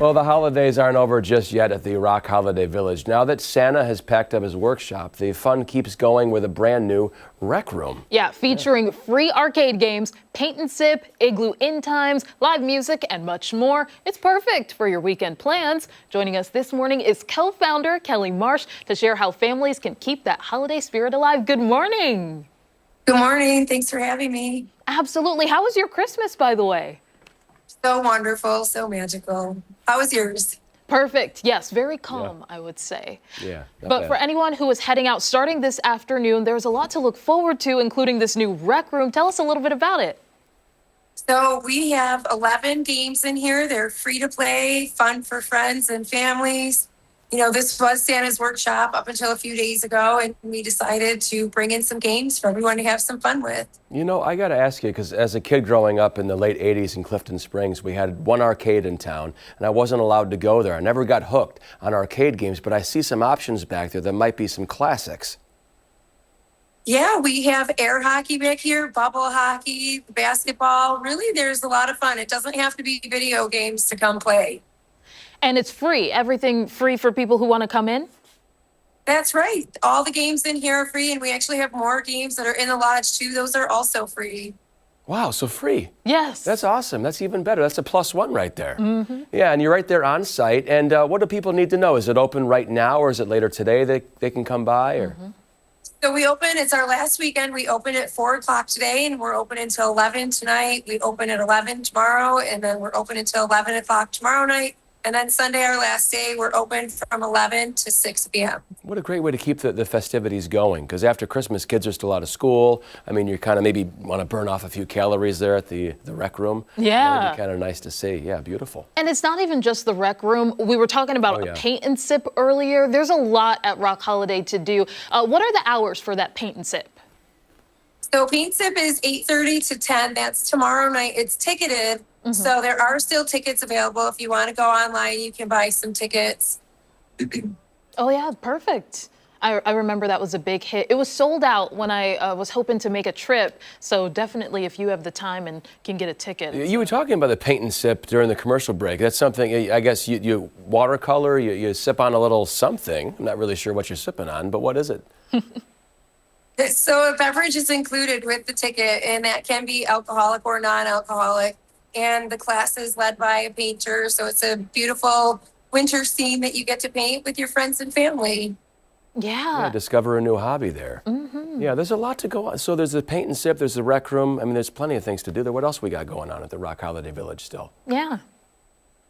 Well, the holidays aren't over just yet at the Roc Holiday Village. Now that Santa has packed up his workshop, the fun keeps going with a brand new rec room. Yeah, featuring free arcade games, paint and sip, igloo in times, live music, and much more. It's perfect for your weekend plans. Joining us this morning is co-founder Kelly Marsh to share how families can keep that holiday spirit alive. Good morning. Good morning. Thanks for having me. Absolutely. How was your Christmas, by the way? So wonderful, so magical. How was yours? Perfect. Yes, very calm, I would say. Yeah. But for anyone who is heading out starting this afternoon, there's a lot to look forward to, including this new rec room. Tell us a little bit about it. So we have 11 games in here. They're free to play, fun for friends and families. You know, this was Santa's workshop up until a few days ago, and we decided to bring in some games for everyone to have some fun with. You know, I got to ask you, because as a kid growing up in the late 80s in Clifton Springs, we had one arcade in town, and I wasn't allowed to go there. I never got hooked on arcade games, but I see some options back there that might be some classics. Yeah, we have air hockey back here, bubble hockey, basketball. Really, there's a lot of fun. It doesn't have to be video games to come play. And it's free. Everything free for people who want to come in? That's right. All the games in here are free, and we actually have more games that are in the lodge too. Those are also free. Wow, so free. Yes. That's awesome. That's even better. That's a +1 right there. Yeah, and you're right there on site. And what do people need to know? Is it open right now, or is it later today that they can come by? Or So we open, it's our last weekend. We open at 4 o'clock today, and we're open until 11 tonight. We open at 11 tomorrow, and then we're open until 11 o'clock tomorrow night. And then Sunday, our last day, we're open from 11 to 6 p.m. What a great way to keep the festivities going, because after Christmas, kids are still out of school. I mean, you kind of maybe want to burn off a few calories there at the rec room. Yeah. That'd be kind of nice to see. Yeah, beautiful. And it's not even just the rec room. We were talking about a paint and sip earlier. There's a lot at Roc Holiday to do. What are the hours for that paint and sip? So paint sip is 8:30 to 10. That's tomorrow night. It's ticketed. So there are still tickets available. If you want to go online, you can buy some tickets. Oh, yeah, perfect. I remember that was a big hit. It was sold out when I was hoping to make a trip. So definitely, if you have the time and can get a ticket. You were talking about the paint and sip during the commercial break. That's something, I guess, you watercolor, you sip on a little something. I'm not really sure what you're sipping on, but what is it? So a beverage is included with the ticket, and that can be alcoholic or non-alcoholic. And the class is led by a painter. So it's a beautiful winter scene that you get to paint with your friends and family. Yeah. Discover a new hobby there. Yeah, there's a lot to go on. So there's the paint and sip, there's the rec room. I mean, there's plenty of things to do there. What else we got going on at the Roc Holiday Village still? Yeah.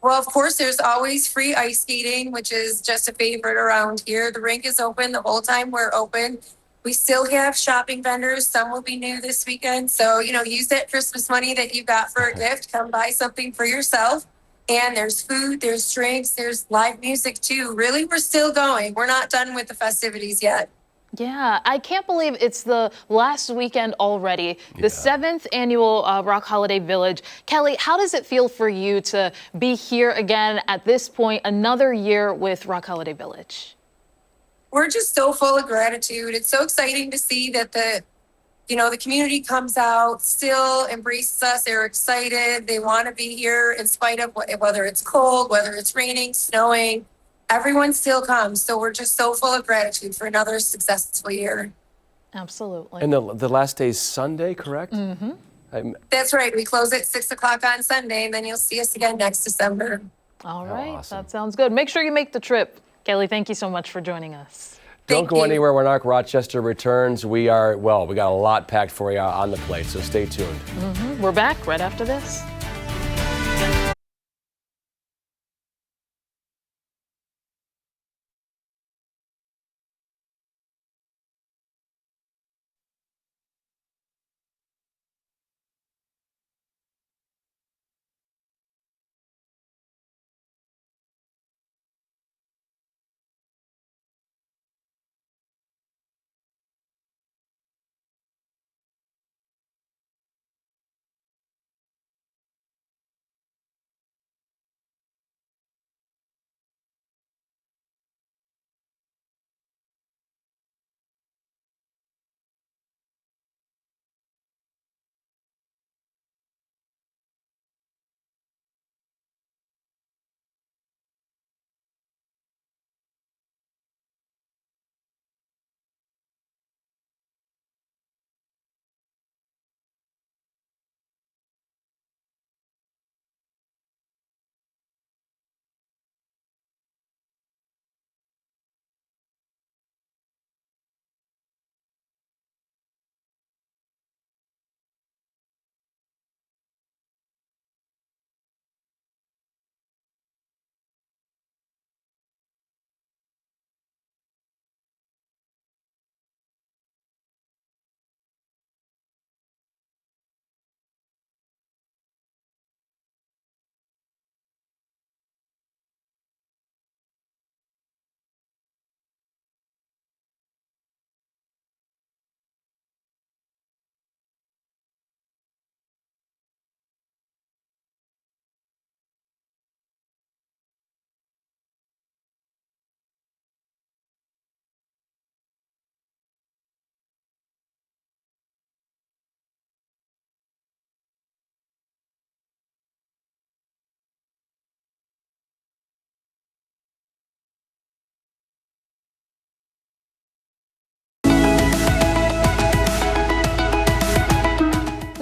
Well, of course, there's always free ice skating, which is just a favorite around here. The rink is open the whole time we're open. We still have shopping vendors. Some will be new this weekend. So, you know, use that Christmas money that you got for a gift. Come buy something for yourself. And there's food, there's drinks, there's live music too. Really, we're still going. We're not done with the festivities yet. Yeah, I can't believe it's the last weekend already, the 7th annual Roc Holiday Village. Kelly, how does it feel for you to be here again at this point, another year with Roc Holiday Village? We're just so full of gratitude. It's so exciting to see that the community comes out, still embraces us. They're excited. They want to be here in spite of whether it's cold, whether it's raining, snowing. Everyone still comes. So we're just so full of gratitude for another successful year. Absolutely. And the last day's Sunday, correct? That's right. We close at 6 o'clock on Sunday, and then you'll see us again next December. All right. Awesome. That sounds good. Make sure you make the trip. Kelly, thank you so much for joining us. Don't go anywhere when Rochester returns. We got a lot packed for you on the plate, so stay tuned. We're back right after this.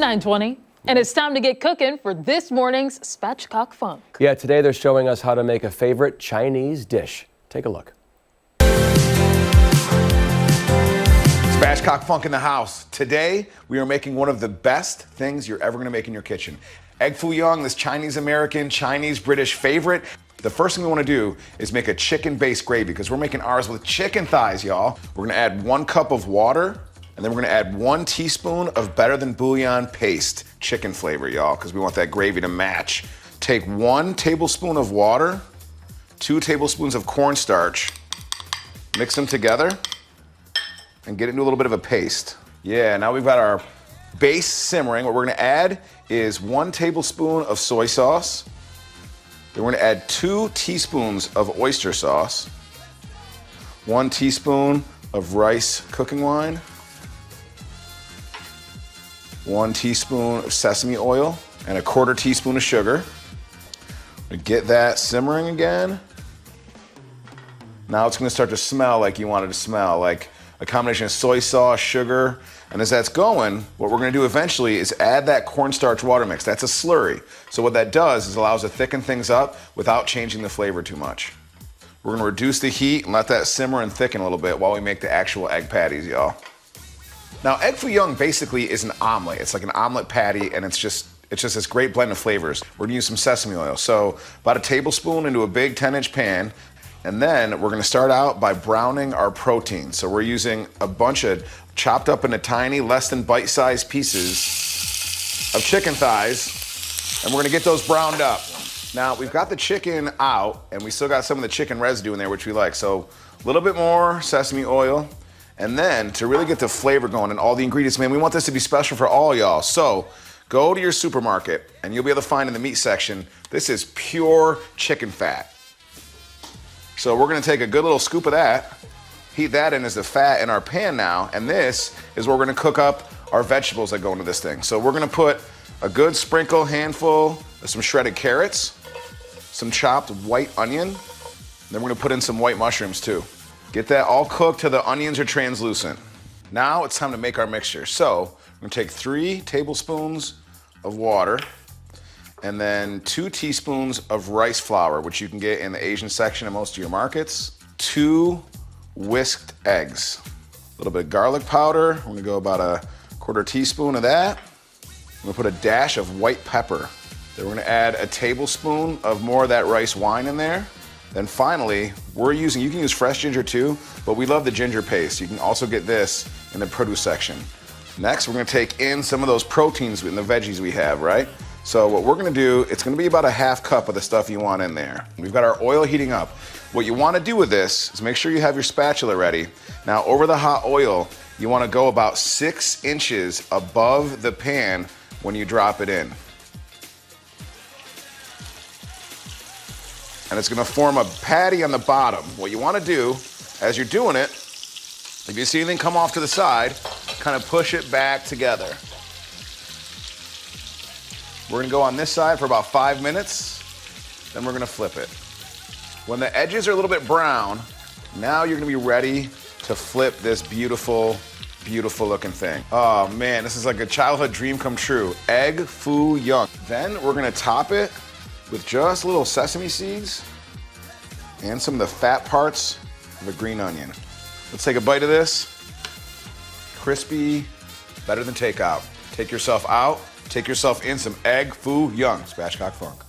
9:20. And it's time to get cooking for this morning's Spatchcock Funk. Yeah, today they're showing us how to make a favorite Chinese dish. Take a look. Spatchcock Funk in the house. Today, we are making one of the best things you're ever gonna make in your kitchen. Egg foo young, this Chinese-American, Chinese-British favorite. The first thing we wanna do is make a chicken-based gravy because we're making ours with chicken thighs, y'all. We're gonna add 1 cup of water, and then we're gonna add 1 teaspoon of better than bouillon paste, chicken flavor, y'all, because we want that gravy to match. Take 1 tablespoon of water, 2 tablespoons of cornstarch, mix them together, and get into a little bit of a paste. Yeah, now we've got our base simmering. What we're gonna add is 1 tablespoon of soy sauce. Then we're gonna add 2 teaspoons of oyster sauce, 1 teaspoon of rice cooking wine, 1 teaspoon of sesame oil, and a 1/4 teaspoon of sugar. Get that simmering again. Now it's gonna start to smell like you want it to smell, like a combination of soy sauce, sugar, and as that's going, what we're gonna do eventually is add that cornstarch water mix. That's a slurry. So what that does is allows to thicken things up without changing the flavor too much. We're gonna reduce the heat and let that simmer and thicken a little bit while we make the actual egg patties, y'all. Now, egg foo young basically is an omelet. It's like an omelet patty, and it's just this great blend of flavors. We're gonna use some sesame oil. So about a tablespoon into a big 10-inch pan. And then we're gonna start out by browning our protein. So we're using a bunch of chopped up into tiny, less than bite-sized pieces of chicken thighs, and we're gonna get those browned up. Now, we've got the chicken out, and we still got some of the chicken residue in there, which we like. So a little bit more sesame oil, and then to really get the flavor going and all the ingredients, man, we want this to be special for all y'all. So go to your supermarket, and you'll be able to find in the meat section, this is pure chicken fat. So we're gonna take a good little scoop of that, heat that in as the fat in our pan now, and this is where we're gonna cook up our vegetables that go into this thing. So we're gonna put a good sprinkle, handful of some shredded carrots, some chopped white onion, and then we're gonna put in some white mushrooms too. Get that all cooked till the onions are translucent. Now it's time to make our mixture. So we're gonna take 3 tablespoons of water, and then 2 teaspoons of rice flour, which you can get in the Asian section of most of your markets, 2 whisked eggs, a little bit of garlic powder. We're gonna go about a 1/4 teaspoon of that. I'm gonna put a dash of white pepper. Then we're gonna add a tablespoon of more of that rice wine in there. Then finally, you can use fresh ginger too, but we love the ginger paste. You can also get this in the produce section. Next, we're gonna take in some of those proteins in the veggies we have, right? So what we're gonna do, it's gonna be about a 1/2 cup of the stuff you want in there. We've got our oil heating up. What you wanna do with this is make sure you have your spatula ready. Now over the hot oil, you wanna go about 6 inches above the pan when you drop it in. And it's gonna form a patty on the bottom. What you wanna do, as you're doing it, if you see anything come off to the side, kind of push it back together. We're gonna go on this side for about 5 minutes, then we're gonna flip it. When the edges are a little bit brown, now you're gonna be ready to flip this beautiful, beautiful looking thing. Oh man, this is like a childhood dream come true. Egg foo young. Then we're gonna top it with just little sesame seeds and some of the fat parts of a green onion. Let's take a bite of this. Crispy, better than takeout. Take yourself out. Take yourself in some egg foo young. Spatchcock Funk.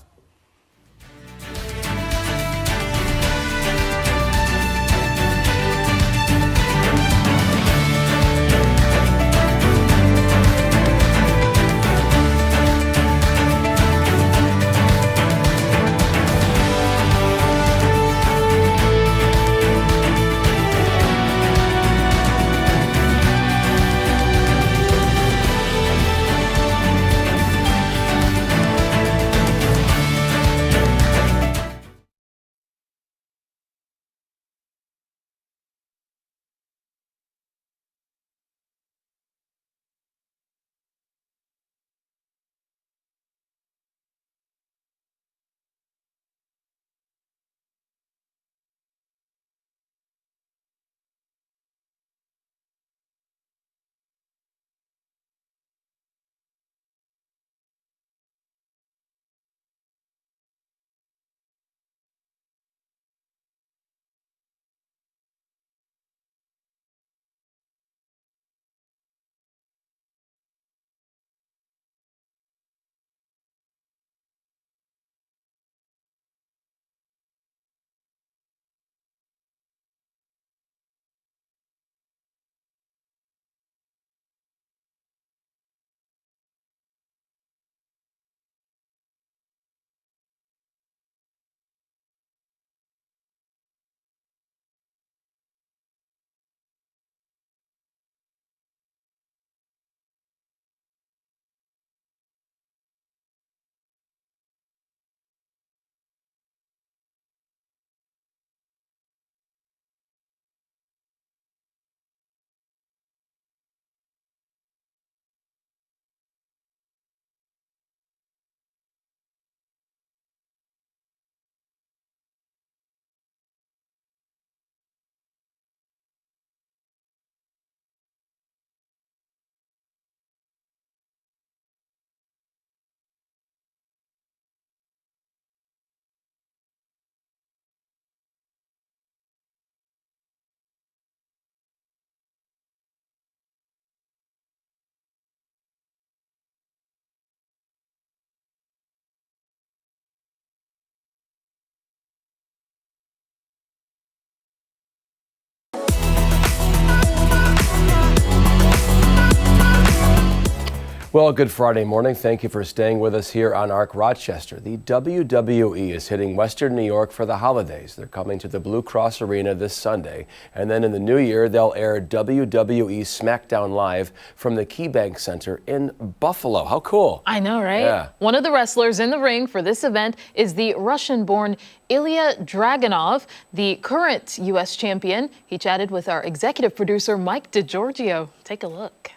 Well, good Friday morning. Thank you for staying with us here on ARC Rochester. The WWE is hitting Western New York for the holidays. They're coming to the Blue Cross Arena this Sunday. And then in the new year, they'll air WWE SmackDown Live from the KeyBank Center in Buffalo. How cool. I know, right? Yeah. One of the wrestlers in the ring for this event is the Russian-born Ilya Dragunov, the current U.S. champion. He chatted with our executive producer, Mike DeGiorgio. Take a look.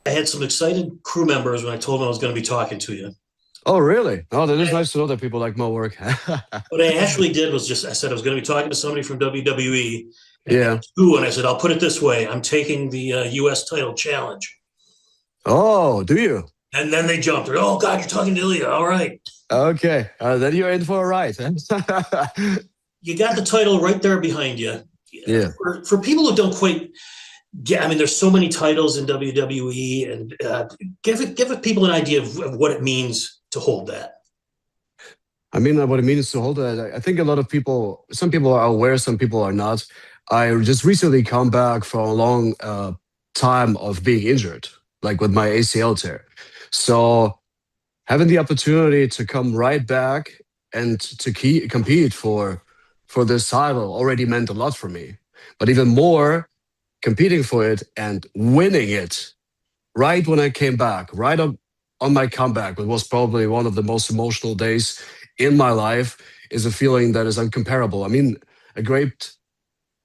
I had some excited crew members when I told them I was going to be talking to you. Oh, really? Oh, that is nice to know that people like my work. What I actually did was I said I was going to be talking to somebody from WWE. Yeah. And I said, I'll put it this way. I'm taking the U.S. title challenge. Oh, do you? And then they jumped. Oh, God, you're talking to Ilya. All right. Okay. Then you're in for a ride. You got the title right there behind you. Yeah. For people who don't quite get, I mean, there's so many titles in WWE, and give people an idea of what it means to hold that. I mean, what it means to hold that, I think a lot of people, some people are aware, some people are not. I just recently come back from a long time of being injured, like with my ACL tear. So having the opportunity to come right back and to compete for this title already meant a lot for me. But even more, competing for it and winning it right when I came back, right on my comeback, it was probably one of the most emotional days in my life, is a feeling that is incomparable. I mean, a great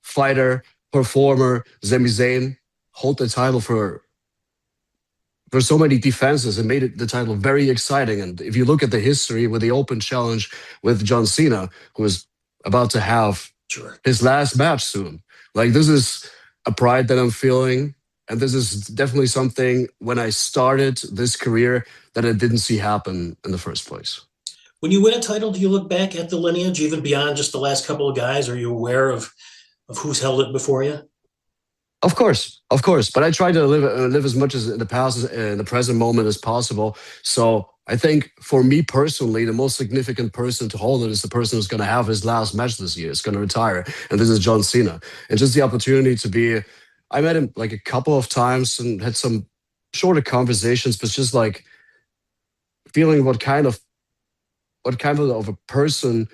fighter, performer, Sami Zayn, hold the title for so many defenses and made the title very exciting. And if you look at the history with the open challenge with John Cena, who is about to have his last match soon, like, this is a pride that I'm feeling. And this is definitely something, when I started this career, that I didn't see happen in the first place. When you win a title, do you look back at the lineage, even beyond just the last couple of guys? Are you aware of who's held it before you? Of course. But I try to live as much as in the past, in the present moment as possible. So I think for me personally, the most significant person to hold it is the person who's going to have his last match this year. It's going to retire. And this is John Cena. And just the opportunity to be, I met him like a couple of times and had some shorter conversations, but just like feeling what kind of a person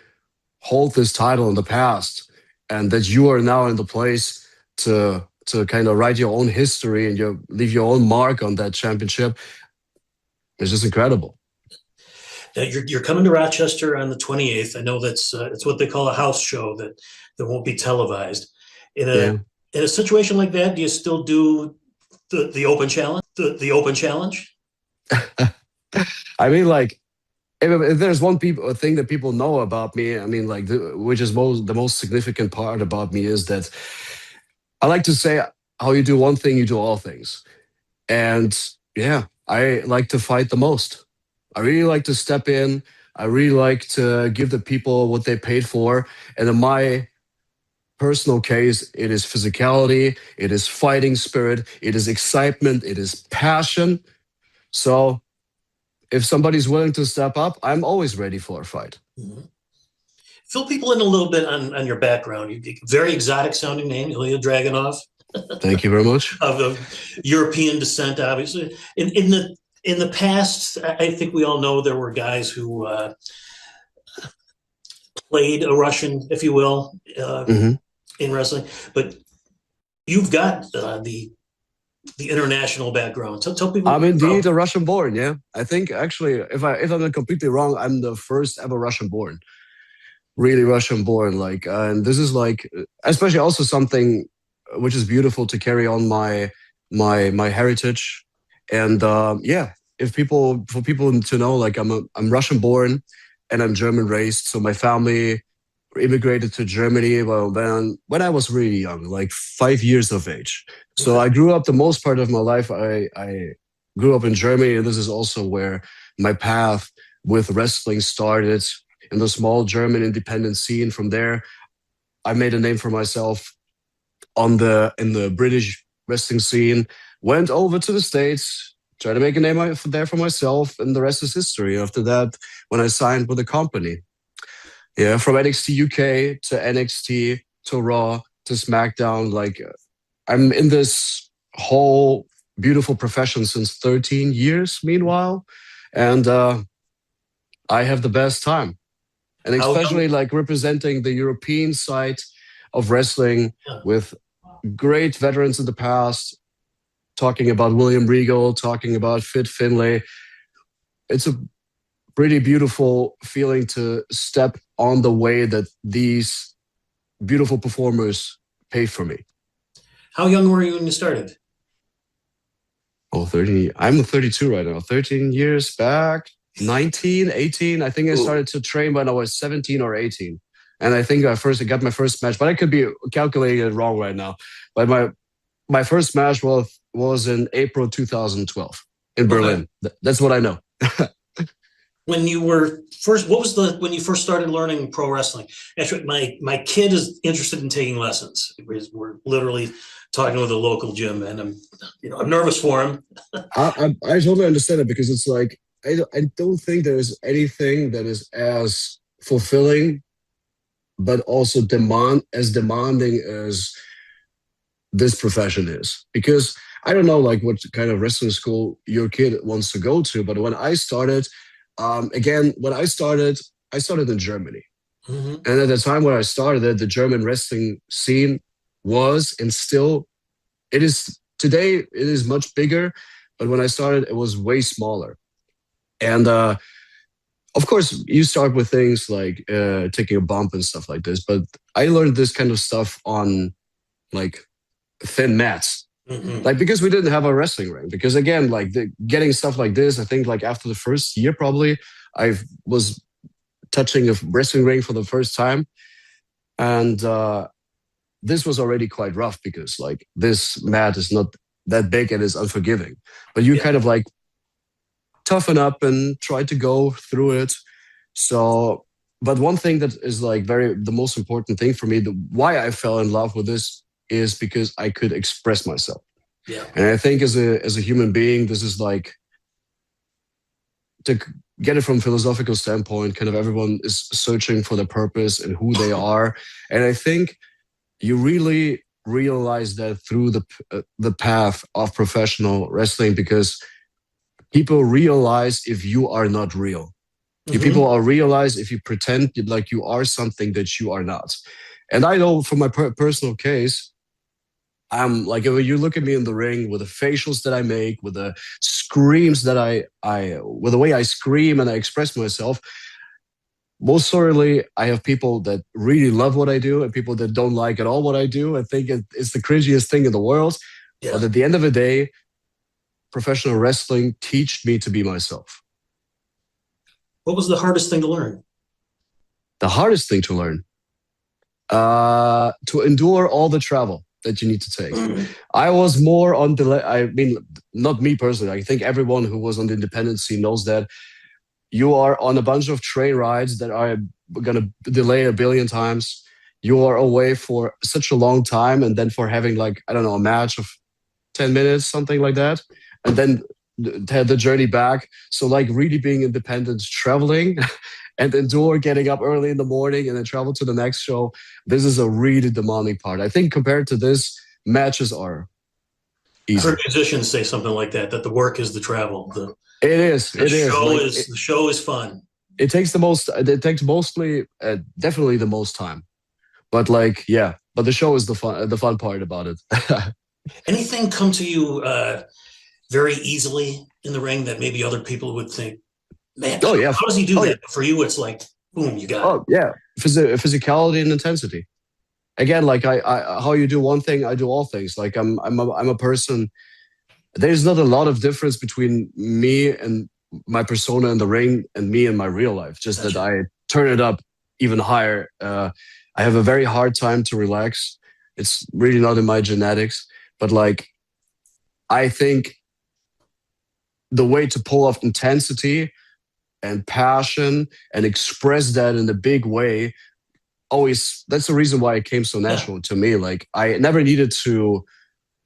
hold this title in the past, and that you are now in the place to kind of write your own history and leave your own mark on that championship. It's just incredible. You're coming to Rochester on the 28th. I know that's it's what they call a house show that won't be televised. In a situation like that, do you still do the open challenge? The open challenge? I mean, like, if there's a thing that people know about me, I mean, like, which is the most significant part about me, is that I like to say, how you do one thing, you do all things. And yeah, I like to fight the most. I really like to step in. I really like to give the people what they paid for. And in my personal case, it is physicality, it is fighting spirit, it is excitement, it is passion. So if somebody's willing to step up, I'm always ready for a fight. Mm-hmm. Fill people in a little bit on your background. You very exotic sounding name, Ilya Dragunov. Thank you very much. Of European descent, obviously. In the past, I think we all know there were guys who played a Russian, if you will, in wrestling. But you've got the international background. Tell people. I'm indeed a Russian born. Yeah, I think actually, if I'm not completely wrong, I'm the first ever Russian born. Really Russian born. Like, and this is like, especially also something which is beautiful to carry on my heritage. And yeah, for people to know, like, I'm Russian born and I'm German raised. So my family immigrated to Germany when I was really young, like 5 years of age. So I grew up the most part of my life. I grew up in Germany, and this is also where my path with wrestling started, in the small German independent scene. From there, I made a name for myself in the British wrestling scene. Went over to the States, tried to make a name there for myself, and the rest is history. After that, when I signed with the company, yeah, from NXT UK to NXT to Raw to SmackDown, like, I'm in this whole beautiful profession since 13 years, meanwhile. And I have the best time. And How especially young? like representing the European side of wrestling Yeah. with great veterans in the past, talking about William Regal, talking about Fit Finlay. It's a pretty beautiful feeling to step on the way that these beautiful performers paved for me. How young were you when you started? Oh, 30. I'm 32 right now. 13 years back, 19, 18. I think I started to train when I was 17 or 18. And I think I got my first match, but I could be calculating it wrong right now. But my first match was in April 2012 in Berlin. That's what I know. When you were first, when you first started learning pro wrestling? Actually, my kid is interested in taking lessons. We're literally talking with a local gym, and I'm nervous for him. I totally understand it, because it's like, I don't think there's anything that is as fulfilling, but also demanding as this profession is. Because I don't know like what kind of wrestling school your kid wants to go to, but when I started, I started in Germany. Mm-hmm. And at the time when I started, the German wrestling scene was, and still it is today, it is much bigger. But when I started, it was way smaller. And of course, you start with things like taking a bump and stuff like this. But I learned this kind of stuff on like thin mats. Mm-hmm. Like, because we didn't have a wrestling ring. Because again, like getting stuff like this, I think like after the first year, probably I was touching a wrestling ring for the first time. And this was already quite rough, because like this mat is not that big and is unforgiving. But you kind of like toughen up and try to go through it. So, but one thing that is like the most important thing for me, why I fell in love with this, is because I could express myself. Yeah. And I think as a human being, this is like, to get it from a philosophical standpoint, kind of everyone is searching for the purpose and who they are. And I think you really realize that through the path of professional wrestling, because people realize if you are not real. Mm-hmm. People realize if you pretend like you are something that you are not. And I know from my personal case, I'm like, when you look at me in the ring with the facials that I make, with the screams that with the way I scream and I express myself, most certainly I have people that really love what I do and people that don't like at all what I do. I think it's the cringiest thing in the world. Yeah. But at the end of the day, professional wrestling taught me to be myself. What was the hardest thing to learn? The hardest thing to learn? To endure all the travel that you need to take. Mm-hmm. I was more on not me personally. I think everyone who was on the independent scene knows that you are on a bunch of train rides that are going to delay a billion times. You are away for such a long time, and then for having like, I don't know, a match of 10 minutes, something like that. And then the journey back. So like really being independent, traveling and endure getting up early in the morning and then travel to the next show. This is a really demanding part. I think compared to this, matches are easy. I've heard musicians say something like that the work is the travel. It is. The show is fun. It takes mostly, definitely the most time. But like, yeah, but the show is the fun part about it. Anything come to you very easily in the ring that maybe other people would think, man, how does he do that? Yeah. For you, it's like, boom, you got it. Oh, yeah. Physicality and intensity. Again, like I how you do one thing, I do all things. Like I'm a person. There's not a lot of difference between me and my persona in the ring and me in my real life. Just that I turn it up even higher. I have a very hard time to relax. It's really not in my genetics. But like, I think the way to pull off intensity and passion and express that in a big way, that's the reason why it came so natural to me. Like I never needed to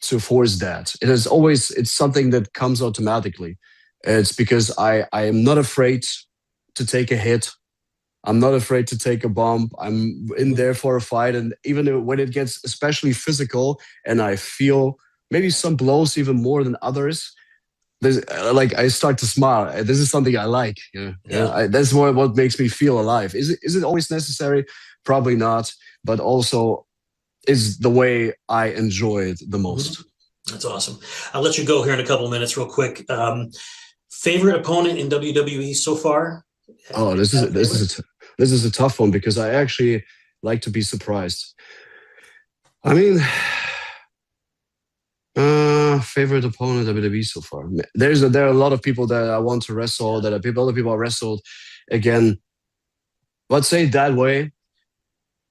force that. It's something that comes automatically. It's because I am not afraid to take a hit. I'm not afraid to take a bump. I'm in there for a fight. And even when it gets especially physical and I feel maybe some blows even more than others. There's like I start to smile. This is something I like. That's what makes me feel alive. Is it always necessary? Probably not. But also, is the way I enjoy it the most. That's awesome. I'll let you go here in a couple of minutes, real quick. Favorite opponent in WWE so far? Oh, this is a tough one because I actually like to be surprised. I mean, favorite opponent WWE so far. There are a lot of people that I want to wrestle. That other people I wrestled again. Let's say it that way.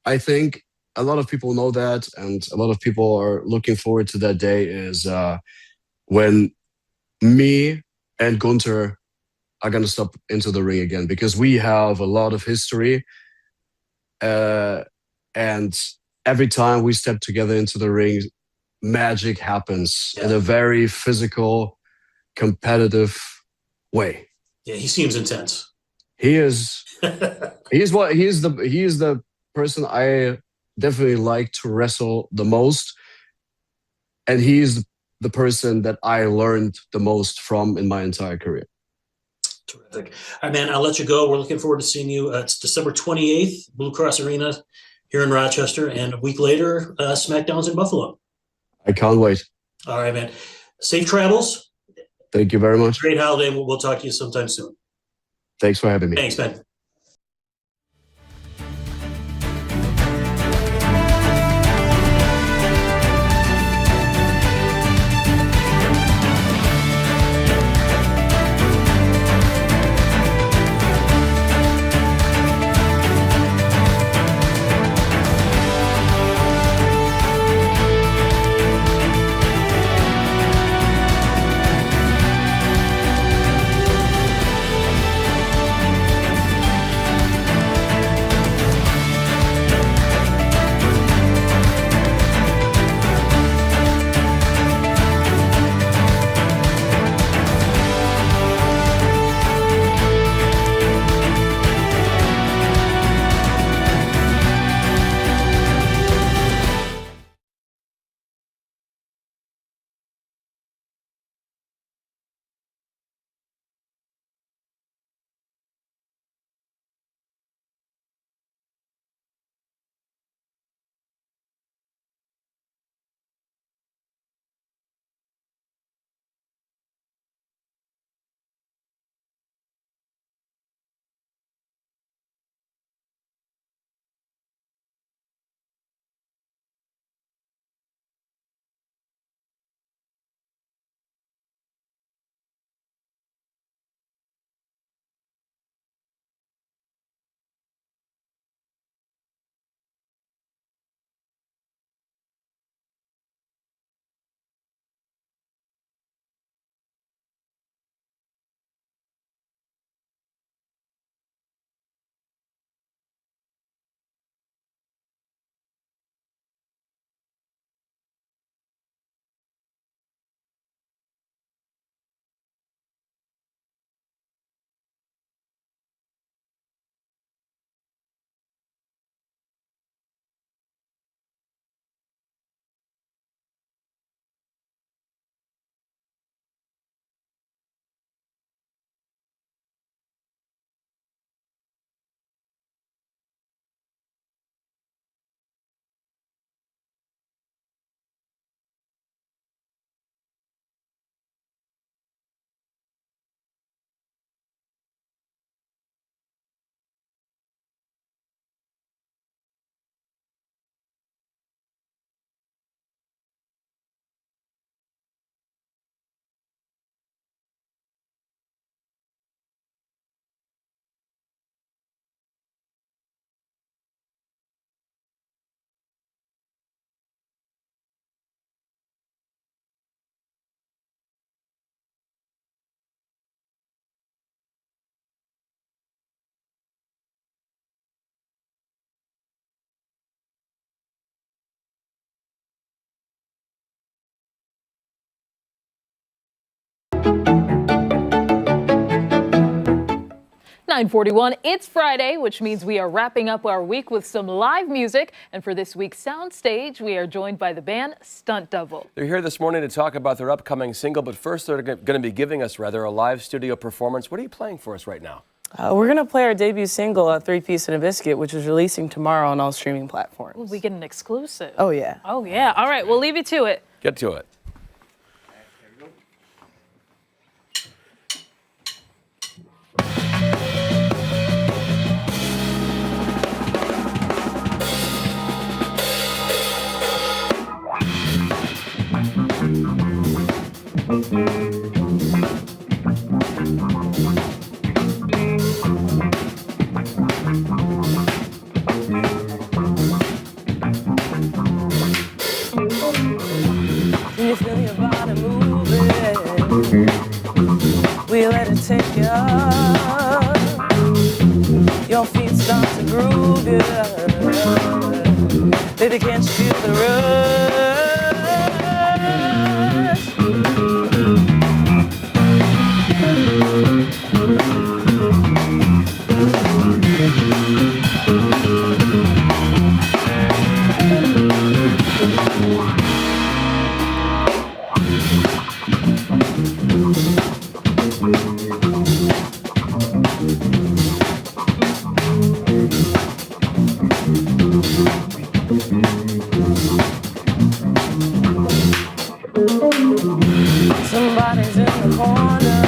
I think a lot of people know that, and a lot of people are looking forward to that day. Is when me and Gunther are gonna step into the ring again, because we have a lot of history, and every time we step together into the ring, magic happens in a very physical, competitive way. Yeah, he seems intense. He is. he is the person I definitely like to wrestle the most, and he's the person that I learned the most from in my entire career. Terrific. All right, man, I'll let you go. We're looking forward to seeing you. It's December 28th, Blue Cross Arena here in Rochester, and a week later, SmackDown's in Buffalo. I can't wait. All right, man. Safe travels. Thank you very much. Great holiday. We'll talk to you sometime soon. Thanks for having me. Thanks, man. 9:41. It's Friday, which means we are wrapping up our week with some live music. And for this week's Soundstage, we are joined by the band Stunt Double. They're here this morning to talk about their upcoming single, but first they're going to be giving us, a live studio performance. What are you playing for us right now? We're going to play our debut single, A Three Piece and a Biscuit, which is releasing tomorrow on all streaming platforms. Ooh, we get an exclusive. Oh, yeah. Oh, yeah. All right, we'll leave you to it. Get to it. When you feel your body moving, we let it take you up. Your feet start to groove, baby, can't you feel the rush? Somebody's in the corner,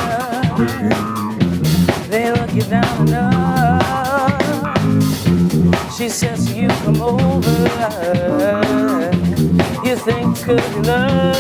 they look you down enough. She says to you, come over, you think could be love.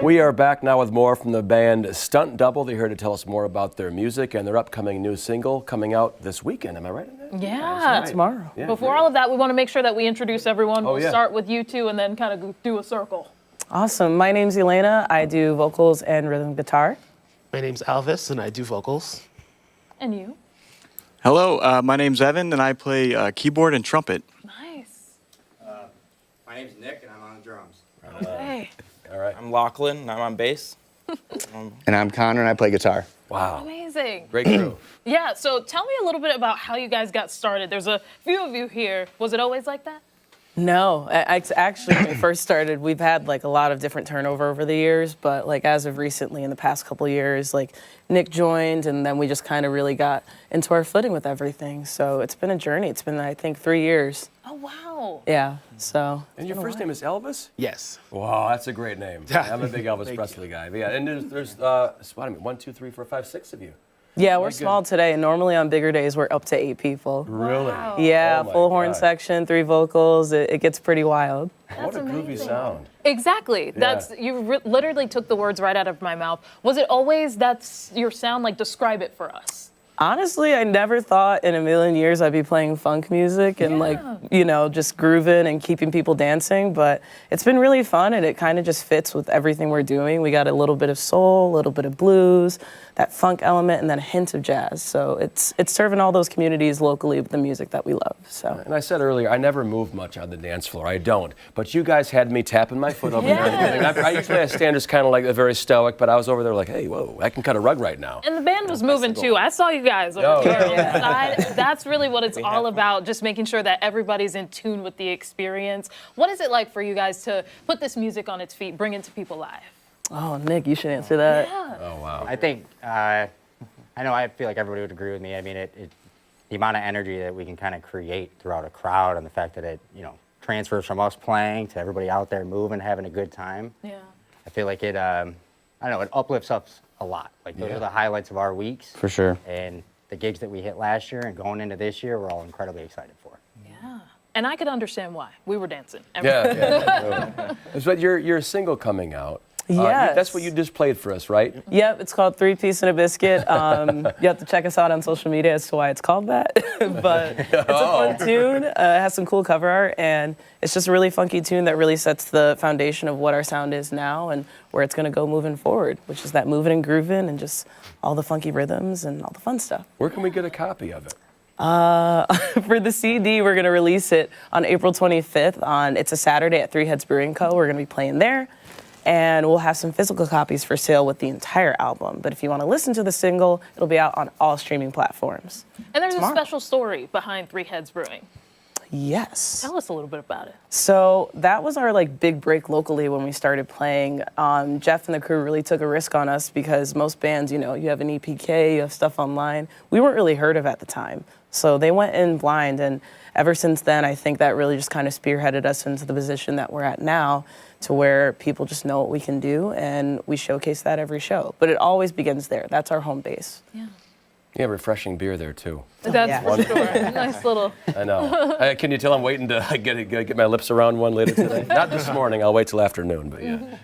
We are back now with more from the band Stunt Double. They're here to tell us more about their music and their upcoming new single coming out this weekend. Am I right in that? Yeah. Right. Tomorrow. Yeah, Before great. all of that, we want to make sure that we introduce everyone. We'll yeah. start with you two and then kind of do a circle. Awesome. My name's Elena. I do vocals and rhythm guitar. My name's Alvis, and I do vocals. And you? Hello, my name's Evan, and I play keyboard and trumpet. Nice. My name's Nick, and I'm on the drums. Okay. All right. I'm Lachlan, and I'm on bass. And I'm Connor, and I play guitar. Wow. Amazing. Great crew. Yeah, so tell me a little bit about how you guys got started. There's a few of you here. Was it always like that? No, actually, when we first started, we've had like a lot of different turnover over the years, but like as of recently, in the past couple years, like Nick joined, and then we just kind of really got into our footing with everything. So it's been a journey. It's been, I think, 3 years. Oh, wow. Yeah, so. And your first name is Elvis? Yes. Wow, that's a great name. I'm a big Elvis Presley guy. But yeah, and there's what I mean, 1, 2, 3, 4, 5, 6 of you. Yeah, we're small today. Normally on bigger days, we're up to 8 people. Really? Wow. Yeah, Oh my full horn God. section, 3 vocals. It gets pretty wild. What a groovy amazing. sound. Exactly. That's you literally took the words right out of my mouth. Was it always that's your sound? Like, describe it for us. Honestly, I never thought in a million years I'd be playing funk music and like, you know, just grooving and keeping people dancing. But it's been really fun, and it kind of just fits with everything we're doing. We got a little bit of soul, a little bit of blues, that funk element, and then a hint of jazz. So it's serving all those communities locally with the music that we love. So. And I said earlier, I never move much on the dance floor. I don't. But you guys had me tapping my foot over there. I usually I stand as kind of like very stoic, but I was over there like, hey, whoa, I can cut a rug right now. And the band was moving too. I saw you guys over there on the side. That's really what it's all about, just making sure that everybody's in tune with the experience. What is it like for you guys to put this music on its feet, bring it to people live? Oh, Nick, you should answer that. Yeah. Oh, wow. I think, I feel like everybody would agree with me. I mean, the amount of energy that we can kind of create throughout a crowd, and the fact that it, transfers from us playing to everybody out there moving, having a good time. Yeah. I feel like it, it uplifts us a lot. Like, those are the highlights of our weeks. For sure. And the gigs that we hit last year and going into this year, we're all incredibly excited for. Yeah. And I could understand why. We were dancing. Yeah. But your single coming out. Yes. That's what you just played for us, right? Yep, it's called 3 Piece and a Biscuit. You have to check us out on social media as to why it's called that. But it's a fun tune. It has some cool cover art, and it's just a really funky tune that really sets the foundation of what our sound is now and where it's going to go moving forward, which is that moving and grooving and just all the funky rhythms and all the fun stuff. Where can we get a copy of it? For the CD, we're going to release it on April 25th. It's a Saturday at Three Heads Brewing Co. We're going to be playing there. And we'll have some physical copies for sale with the entire album. But if you want to listen to the single, it'll be out on all streaming platforms. And there's tomorrow. a special story behind Three Heads Brewing. Yes. Tell us a little bit about it. So that was our big break locally when we started playing. Jeff and the crew really took a risk on us because most bands, you have an EPK, you have stuff online. We weren't really heard of at the time. So they went in blind, and ever since then, I think that really just kind of spearheaded us into the position that we're at now, to where people just know what we can do, and we showcase that every show. But it always begins there. That's our home base. Yeah. Yeah, refreshing beer there too. That's for sure. Nice little. I know. Can you tell I'm waiting to get my lips around one later today? Not this morning. I'll wait till afternoon. But yeah.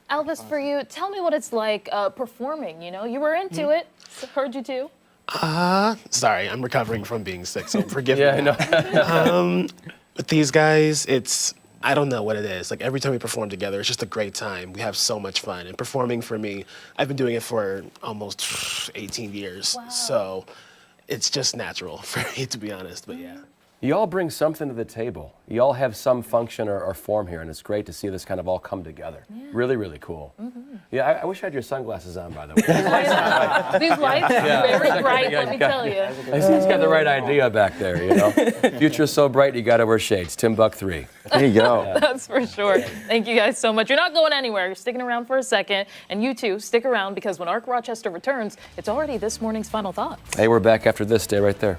Elvis, for you, tell me what it's like performing. You were into it. Heard you too. Sorry, I'm recovering from being sick, so forgive me. Yeah, I know. With these guys, I don't know what it is. Like, every time we perform together, it's just a great time. We have so much fun. And performing for me, I've been doing it for almost 18 years. Wow. So it's just natural for me, to be honest. But yeah. You all bring something to the table. You all have some function or form here, and it's great to see this kind of all come together. Yeah. Really, really cool. Mm-hmm. Yeah, I wish I had your sunglasses on, by the way. These lights are very bright, let me tell you. He's got the right idea back there, Future's so bright, you got to wear shades. Tim Buck 3. There you go. That's for sure. Thank you guys so much. You're not going anywhere. You're sticking around for a second. And you too, stick around, because when Arc Rochester returns, it's already this morning's Final Thoughts. Hey, we're back after this. Stay right there.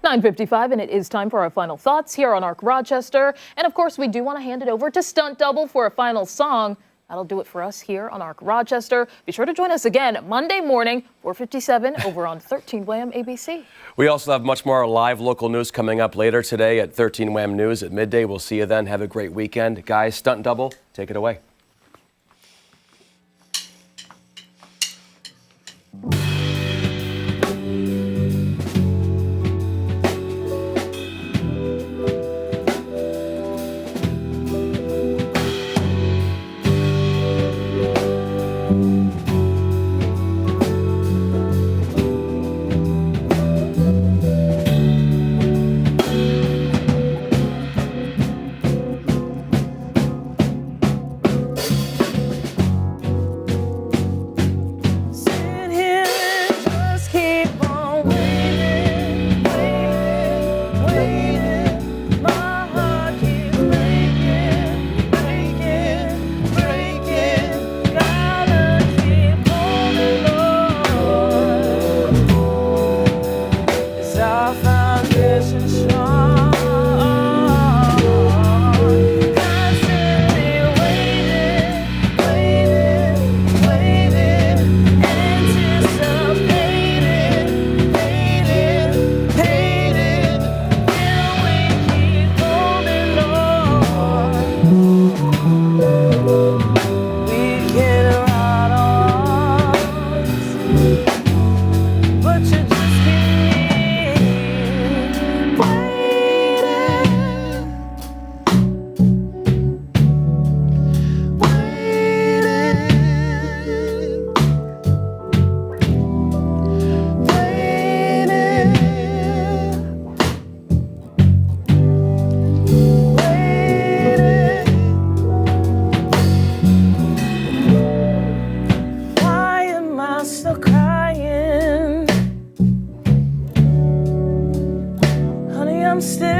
9:55, and it is time for our final thoughts here on Arc Rochester. And of course, we do want to hand it over to Stunt Double for a final song. That'll do it for us here on Arc Rochester. Be sure to join us again Monday morning, 4:57, over on 13 Wham ABC. We also have much more live local news coming up later today at 13 Wham News at midday. We'll see you then. Have a great weekend. Guys, Stunt Double, take it away. Sit here and just keep on waiting, waiting, waiting. My heart keeps breaking, breaking, breaking. Gotta keep holding on. Is our foundation strong? Constantly waiting, waiting, waiting, anticipating, waiting, waiting. Will we keep holding on? We can ride on, but you just keep Why am I still crying? Honey, I'm still